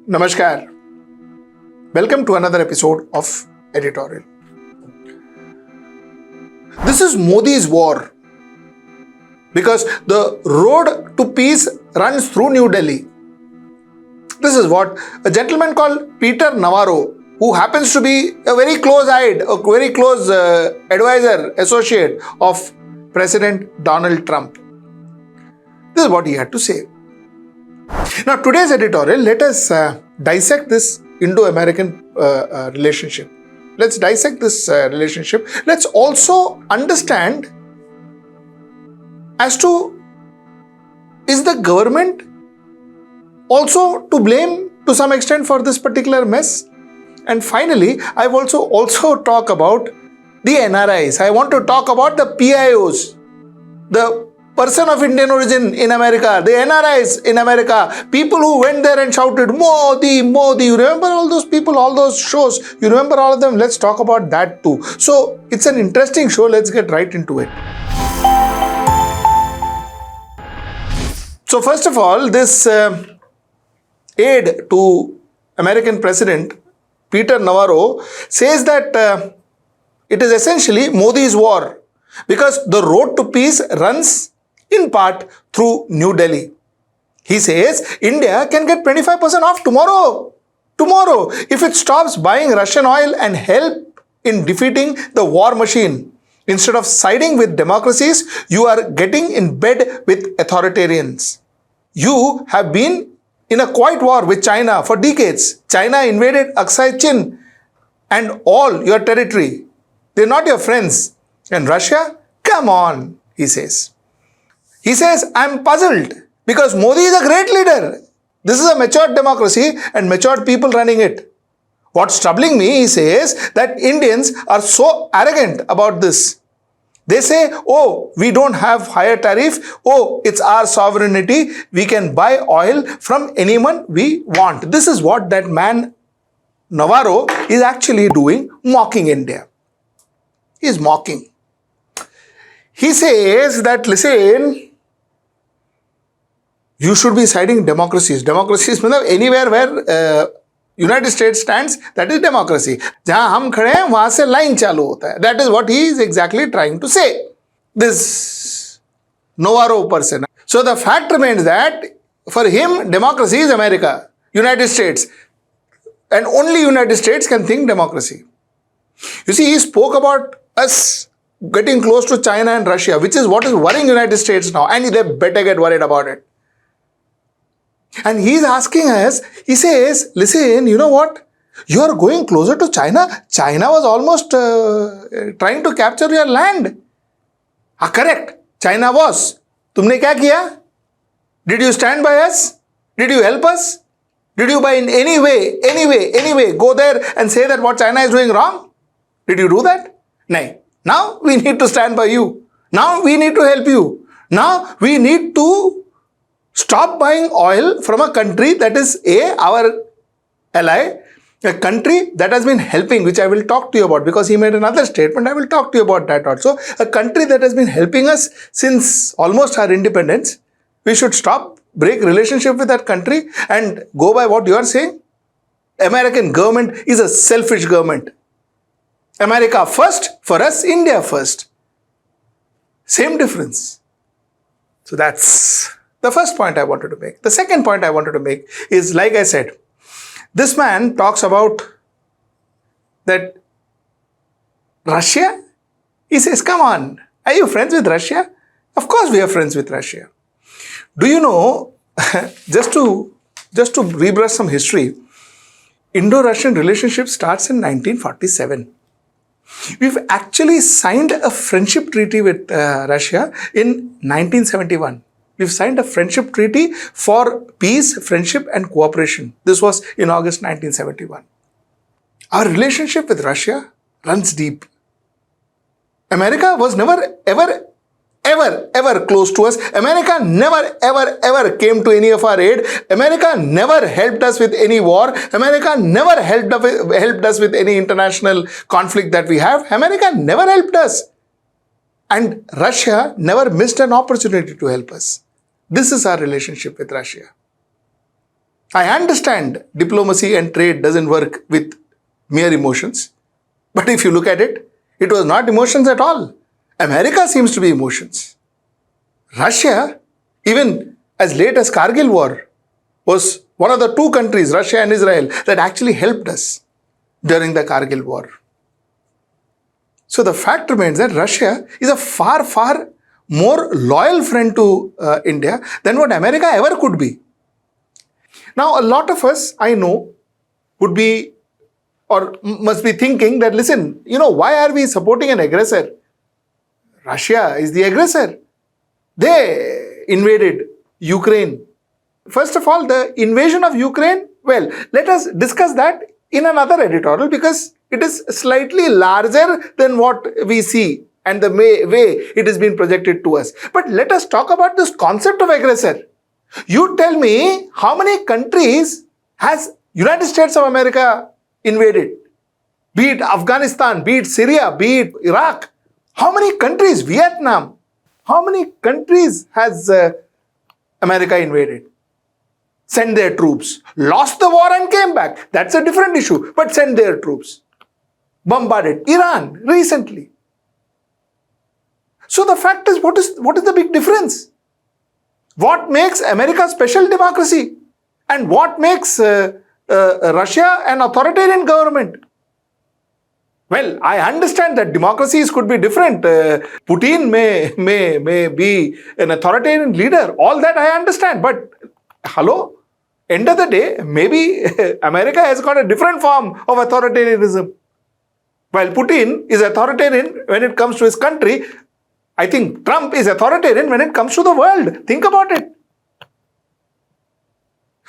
Namaskar. Welcome to another episode of Editorial. This is Modi's war because the road to peace runs through New Delhi. This is what a gentleman called Peter Navarro, who happens to be a very close Aide, a very close advisor, associate of President Donald Trump. This is what he had to say. Now, today's editorial, let us dissect this Indo-American relationship. Let's dissect this relationship. Let's also understand as to, is the government also to blame to some extent for this particular mess? And finally, I will also talk about the NRIs. I want to talk about the PIOs, the person of Indian origin in America, the NRIs in America, people who went there and shouted, Modi, Modi. You remember all those people, all those shows? You remember all of them? Let's talk about that too. So it's an interesting show. Let's get right into it. So first of all, this aide to American President Peter Navarro says that it is essentially Modi's war because the road to peace runs in part through New Delhi. He says India can get 25% off tomorrow if it stops buying Russian oil and help in defeating the war machine. Instead of siding with democracies, you are getting in bed with authoritarians. You have been in a quiet war with China for decades. China invaded Aksai Chin and all your territory. They're not your friends. And Russia? Come on, he says. He says, I'm puzzled because Modi is a great leader. This is a matured democracy and matured people running it. What's troubling me, he says, that Indians are so arrogant about this. They say, oh, we don't have higher tariff. Oh, it's our sovereignty. We can buy oil from anyone we want. This is what that man Navarro is actually doing, mocking India. He is mocking. He says that, listen, you should be siding democracies. Democracies means anywhere where United States stands, that is democracy. Jahan hum khade hain, wahan se line chalu hota hai. That is what he is exactly trying to say. This Navarro person. So the fact remains that for him, democracy is America, United States. And only United States can think democracy. You see, he spoke about us getting close to China and Russia, which is what is worrying United States now. And they better get worried about it. And he's asking us, he says, listen, you know what? You are going closer to China. China was almost trying to capture your land. Correct. China was. Tumne kya kiya? Did you stand by us? Did you help us? Did you by in any way go there and say that what China is doing wrong? Did you do that? No. Now we need to stand by you. Now we need to help you. Now we need to stop buying oil from a country that is our ally, a country that has been helping, which I will talk to you about because he made another statement. I will talk to you about that also. A country that has been helping us since almost our independence. We should break relationship with that country and go by what you are saying. American government is a selfish government. America first, for us, India first. Same difference. So that's the first point I wanted to make. The second point I wanted to make is, like I said, this man talks about that Russia. He says, come on, are you friends with Russia? Of course we are friends with Russia. Do you know, just to rebrush some history, Indo-Russian relationship starts in 1947. We've actually signed a friendship treaty with Russia in 1971. We've signed a friendship treaty for peace, friendship and cooperation. This was in August 1971. Our relationship with Russia runs deep. America was never, ever close to us. America never, ever came to any of our aid. America never helped us with any war. America never helped us with any international conflict that we have. America never helped us. And Russia never missed an opportunity to help us. This is our relationship with Russia. I understand diplomacy and trade doesn't work with mere emotions. But if you look at it, it was not emotions at all. America seems to be emotions. Russia, even as late as Kargil war, was one of the two countries, Russia and Israel, that actually helped us during the Kargil war. So the fact remains that Russia is a far, far more loyal friend to India than what America ever could be. Now, a lot of us, I know, would be or must be thinking that, listen, why are we supporting an aggressor? Russia is the aggressor. They invaded Ukraine. First of all, the invasion of Ukraine, well, let us discuss that in another editorial because it is slightly larger than what we see and the way it has been projected to us. But let us talk about this concept of aggressor. You tell me how many countries has United States of America invaded? Be it Afghanistan, be it Syria, be it Iraq. How many countries? Vietnam. How many countries has America invaded? Sent their troops. Lost the war and came back. That's a different issue. But sent their troops. Bombarded Iran recently. So the fact is, what is the big difference? What makes America special democracy? And what makes Russia an authoritarian government? Well, I understand that democracies could be different. Putin may be an authoritarian leader. All that I understand. But hello? End of the day, maybe America has got a different form of authoritarianism. While Putin is authoritarian when it comes to his country, I think Trump is authoritarian when it comes to the world. Think about it.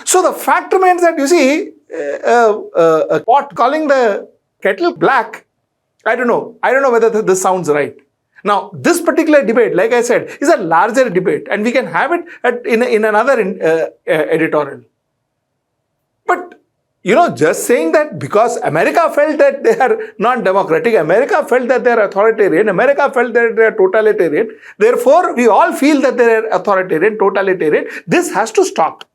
So the fact remains that, you see, a pot calling the kettle black, I don't know whether this sounds right. Now, this particular debate, like I said, is a larger debate and we can have it in another editorial. But, just saying that because America felt that they are non-democratic, America felt that they are authoritarian, America felt that they are totalitarian, therefore we all feel that they are authoritarian, totalitarian, this has to stop.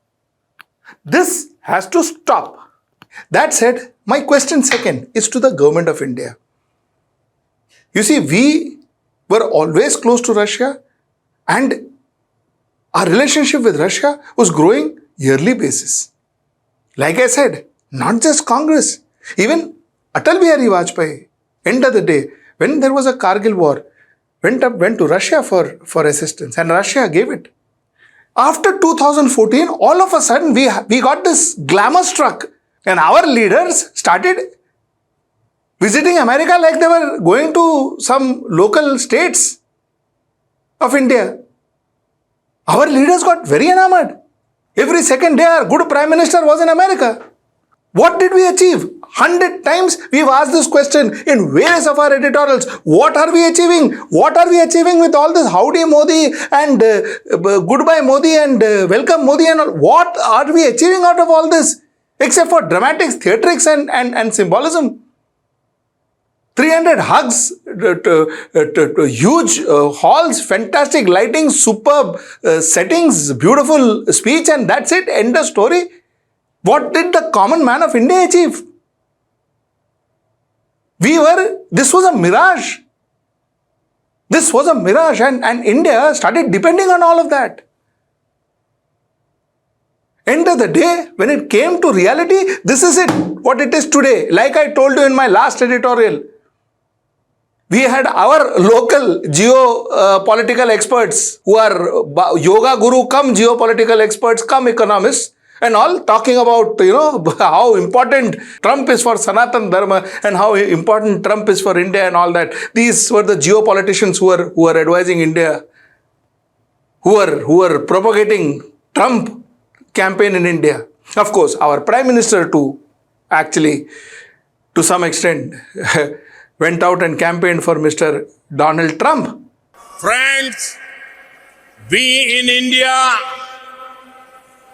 This has to stop. That said, my question second is to the government of India. You see, we were always close to Russia and our relationship with Russia was growing yearly basis. Like I said, not just Congress, even Atal Bihari Vajpayee, end of the day, when there was a Kargil war, went to Russia for assistance and Russia gave it. After 2014, all of a sudden, we got this glamour struck and our leaders started visiting America like they were going to some local states of India. Our leaders got very enamored. Every second day, our good Prime Minister was in America. What did we achieve? 100 times we've asked this question in various of our editorials. What are we achieving? What are we achieving with all this howdy Modi and goodbye Modi and welcome Modi and all? What are we achieving out of all this? Except for dramatics, theatrics and symbolism. 300 hugs, huge halls, fantastic lighting, superb settings, beautiful speech, and that's it. End of story. What did the common man of India achieve? This was a mirage. This was a mirage and India started depending on all of that. End of the day, when it came to reality, this is it, what it is today. Like I told you in my last editorial, we had our local geopolitical experts who are yoga guru, come geopolitical experts, come economists, and all talking about, how important Trump is for Sanatan Dharma and how important Trump is for India and all that. These were the geopoliticians who were advising India, who were propagating Trump campaign in India. Of course, our Prime Minister too, actually, to some extent, went out and campaigned for Mr. Donald Trump. Friends, we in India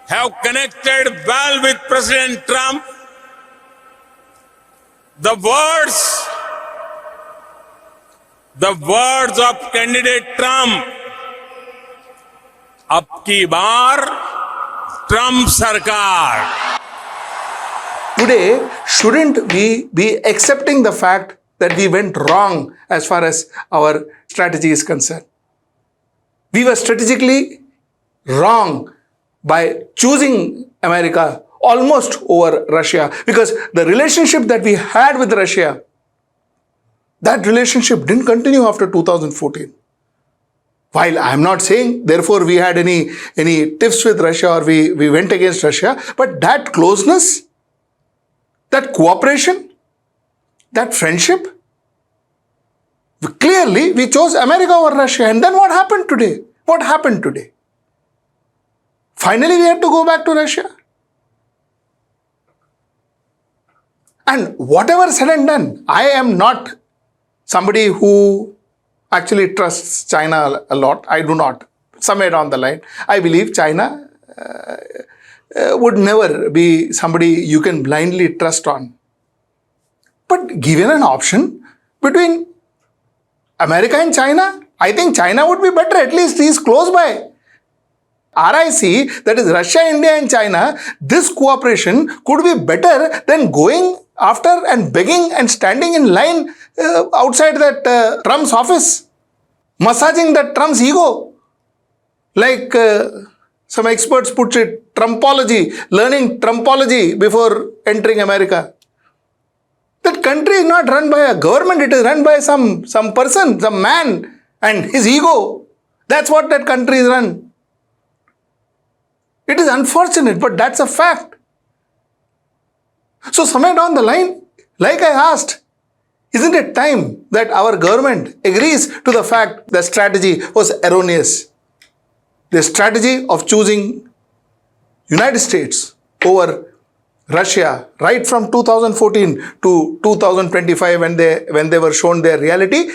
have connected well with President Trump. The words of candidate Trump, अब की बार Trump सरकार Today, shouldn't we be accepting the fact that we went wrong as far as our strategy is concerned? We were strategically wrong by choosing America almost over Russia, because the relationship that we had with Russia, that relationship didn't continue after 2014. While I'm not saying, therefore, we had any tiffs with Russia or we went against Russia, but that closeness, that cooperation, that friendship, clearly we chose America over Russia. And then what happened today? What happened today? Finally, we had to go back to Russia. And whatever said and done, I am not somebody who actually trusts China a lot. I do not. Somewhere down the line, I believe China would never be somebody you can blindly trust on. But given an option between America and China, I think China would be better. At least he is close by. RIC, that is Russia, India and China, this cooperation could be better than going after and begging and standing in line outside that Trump's office, massaging that Trump's ego. Like some experts put it, Trumpology, learning Trumpology before entering America. That country is not run by a government, it is run by some person, some man and his ego. That's what that country is run. It is unfortunate, but that's a fact. So somewhere down the line, like I asked, isn't it time that our government agrees to the fact the strategy was erroneous? The strategy of choosing United States over Russia right from 2014 to 2025 when they were shown their reality,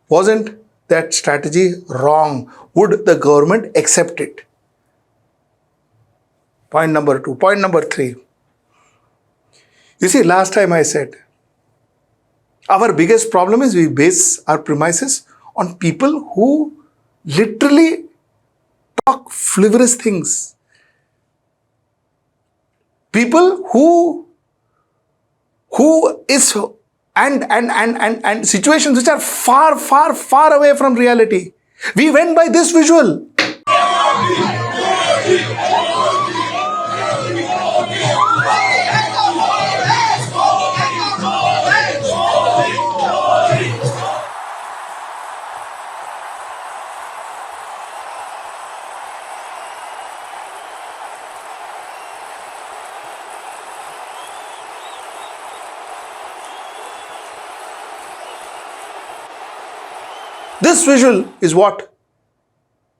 wasn't that strategy wrong? Would the government accept it? Point number 2. Point number 3. You see, last time I said, our biggest problem is we base our premises on people who literally talk frivolous things. People who is and situations which are far, far, far away from reality. We went by this visual. This visual is what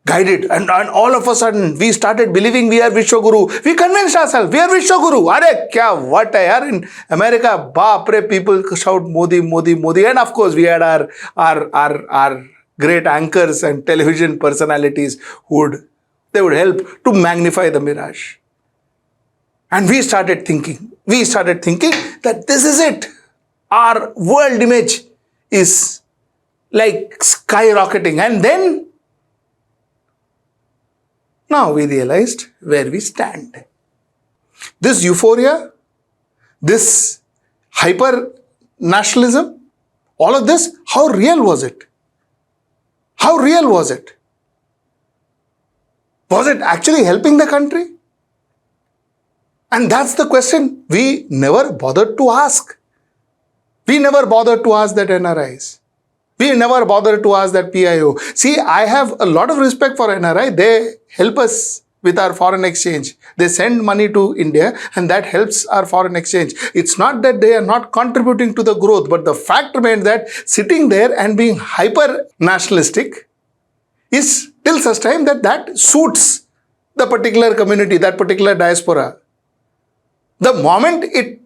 guided, and all of a sudden we started believing we are Vishwaguru. We convinced ourselves we are Vishwaguru. Arey kya what hai yaar, in America, baap re, people shout Modi, Modi, Modi, and of course we had our great anchors and television personalities who would help to magnify the mirage. And we started thinking that this is it. Our world image is like skyrocketing, and then now we realized where we stand. This euphoria, this hyper nationalism, all of this, how real was it? How real was it? Was it actually helping the country? And that's the question we never bothered to ask. We never bothered to ask that NRIs. We never bothered to ask that PIO. See, I have a lot of respect for NRI. They help us with our foreign exchange. They send money to India and that helps our foreign exchange. It's not that they are not contributing to the growth, but the fact remains that sitting there and being hyper nationalistic is till such time that suits the particular community, that particular diaspora. The moment it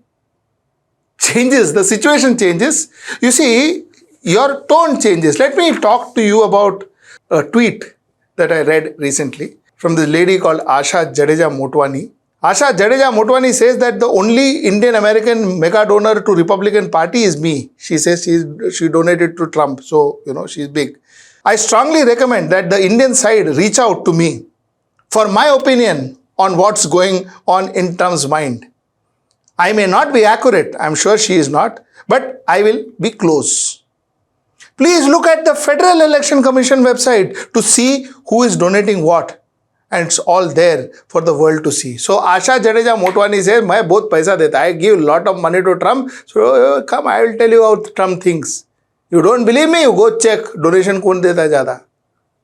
changes, the situation changes, you see, your tone changes. Let me talk to you about a tweet that I read recently from this lady called Asha Jadeja Motwani. Asha Jadeja Motwani says that the only Indian American mega donor to Republican Party is me. She says she donated to Trump, so she's big. I strongly recommend that the Indian side reach out to me for my opinion on what's going on in Trump's mind. I may not be accurate, I'm sure she is not, but I will be close. Please look at the Federal Election Commission website to see who is donating what. And it's all there for the world to see. So Asha Jadeja Motwani says, "मैं बहुत पैसा देता, I give lot of money to Trump. So come, I will tell you how Trump thinks. You don't believe me? You go check donation कौन देता है ज़्यादा.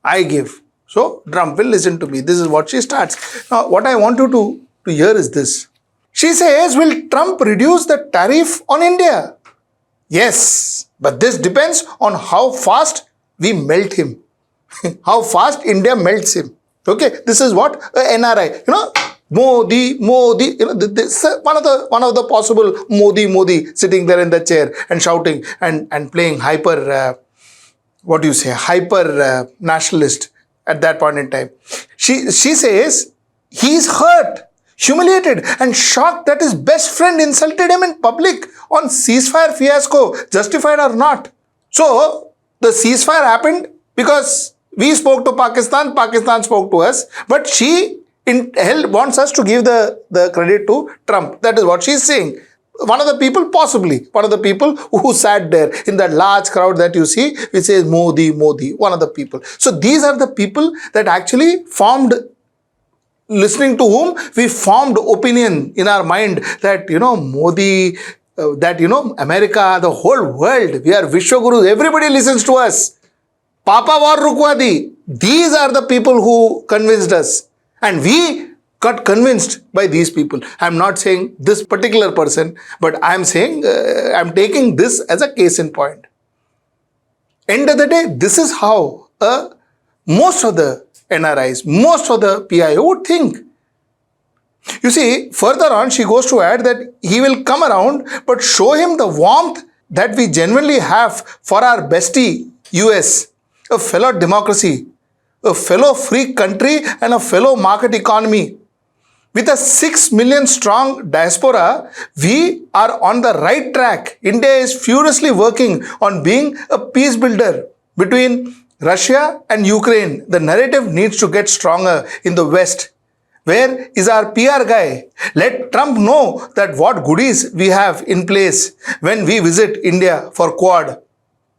I give. So Trump will listen to me." This is what she starts. Now, what I want you to hear is this. She says, "Will Trump reduce the tariff on India?" Yes, but this depends on how fast we melt him. How fast India melts him. Okay, this is what NRI, Modi, this one of the possible Modi sitting there in the chair and shouting and playing hyper nationalist at that point in time. She says he's hurt, humiliated and shocked that his best friend insulted him in public on ceasefire fiasco, justified or not. So the ceasefire happened because we spoke to Pakistan, Pakistan spoke to us, but she wants us to give the credit to Trump. That is what she's saying. One of the people, possibly, one of the people who sat there in that large crowd that you see, which says Modi, one of the people. So these are the people that actually formed, listening to whom we formed opinion in our mind that, Modi, America, the whole world, we are Vishwagurus, everybody listens to us. Papa war rukwa di. These are the people who convinced us. And we got convinced by these people. I'm not saying this particular person, but I'm saying, I'm taking this as a case in point. End of the day, this is how most of the NRIs, most of the PIO would think. You see, further on, she goes to add that he will come around, but show him the warmth that we genuinely have for our bestie, US. A fellow democracy, a fellow free country and a fellow market economy. With a 6 million strong diaspora, we are on the right track. India is furiously working on being a peace builder between Russia and Ukraine. The narrative needs to get stronger in the West. Where is our PR guy? Let Trump know that what goodies we have in place when we visit India for Quad.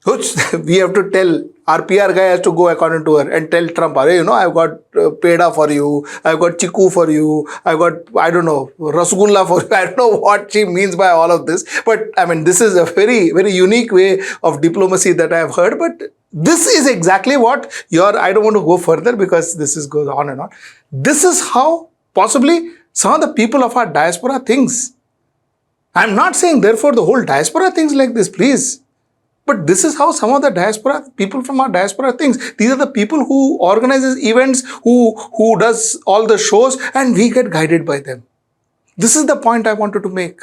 Which we have to tell, our PR guy has to go according to her and tell Trump, I've got peda for you, I've got chiku for you, I've got, rasgulla for you. I don't know what she means by all of this. But this is a very, very unique way of diplomacy that I have heard. But this is exactly what I don't want to go further because this goes on and on. This is how possibly some of the people of our diaspora thinks. I'm not saying therefore the whole diaspora thinks like this, please. But this is how some of the diaspora, people from our diaspora thinks. These are the people who organizes events, who does all the shows, and we get guided by them. This is the point I wanted to make.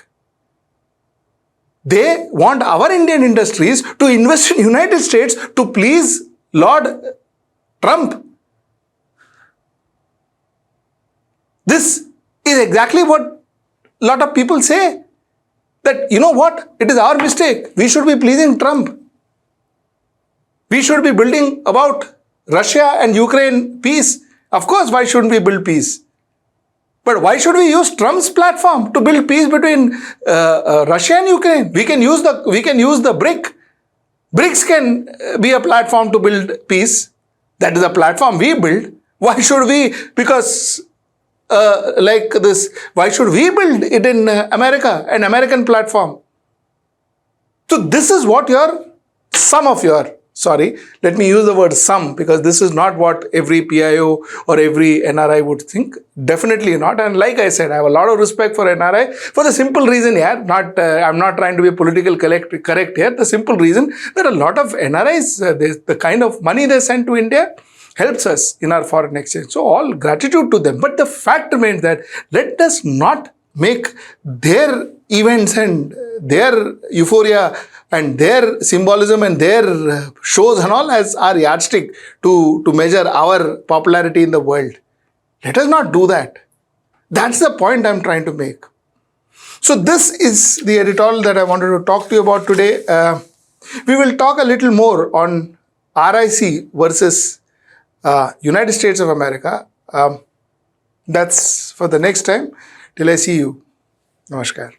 They want our Indian industries to invest in United States to please Lord Trump. This is exactly what a lot of people say. That, it is our mistake. We should be pleasing Trump. We should be building about Russia and Ukraine peace. Of course, why shouldn't we build peace? But why should we use Trump's platform to build peace between Russia and Ukraine? We can use the BRIC. BRICS can be a platform to build peace. That is a platform we build. Why should we? Because why should we build it in America, an American platform? So this is what let me use the word some, because this is not what every PIO or every NRI would think. Definitely not. And like I said, I have a lot of respect for NRI for the simple reason here, I'm not trying to be political correct here, the simple reason that a lot of NRIs, the kind of money they send to India, helps us in our foreign exchange. So all gratitude to them. But the fact remains that let us not make their events and their euphoria and their symbolism and their shows and all as our yardstick to measure our popularity in the world. Let us not do that. That's the point I'm trying to make. So this is the editorial that I wanted to talk to you about today. We will talk a little more on RIC versus United States of America. That's for the next time. Till I see you. Namaskar.